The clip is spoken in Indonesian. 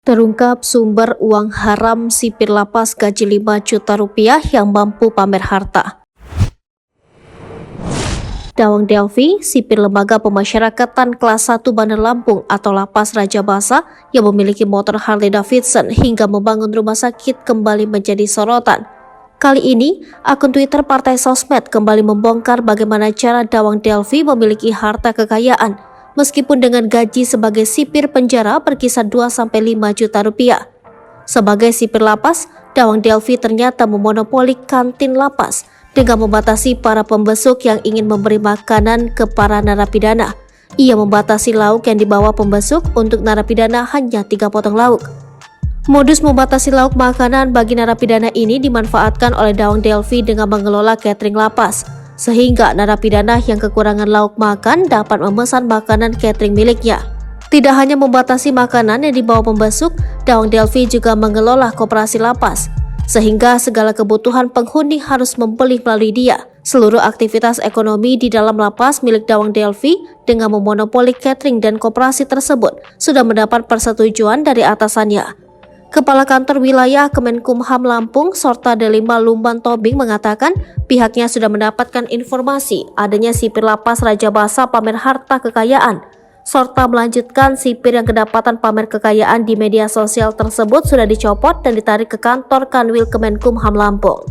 Terungkap sumber uang haram sipir lapas gaji 5 juta rupiah yang mampu pamer harta. Dawang Delvi, sipir lembaga pemasyarakatan kelas 1 Bandar Lampung atau Lapas Raja Basa yang memiliki motor Harley Davidson hingga membangun rumah sakit kembali menjadi sorotan. Kali ini, akun Twitter Partai Sosmed kembali membongkar bagaimana cara Dawang Delvi memiliki harta kekayaan meskipun dengan gaji sebagai sipir penjara berkisar 2-5 juta rupiah. Sebagai sipir lapas, Dawang Delvi ternyata memonopoli kantin lapas dengan membatasi para pembesuk yang ingin memberi makanan ke para narapidana. Ia membatasi lauk yang dibawa pembesuk untuk narapidana hanya 3 potong lauk. Modus membatasi lauk makanan bagi narapidana ini dimanfaatkan oleh Dawang Delvi dengan mengelola catering lapas, sehingga narapidana yang kekurangan lauk makan dapat memesan makanan catering miliknya. Tidak hanya membatasi makanan yang dibawa pembesuk, Dawang Delvi juga mengelola koperasi lapas, sehingga segala kebutuhan penghuni harus membeli melalui dia. Seluruh aktivitas ekonomi di dalam lapas milik Dawang Delvi dengan memonopoli catering dan koperasi tersebut sudah mendapat persetujuan dari atasannya. Kepala Kantor Wilayah Kemenkumham Lampung, Sorta Delima Lumban Tobing mengatakan pihaknya sudah mendapatkan informasi adanya sipir lapas Raja Basa pamer harta kekayaan. Sorta melanjutkan sipir yang kedapatan pamer kekayaan di media sosial tersebut sudah dicopot dan ditarik ke kantor Kanwil Kemenkumham Lampung.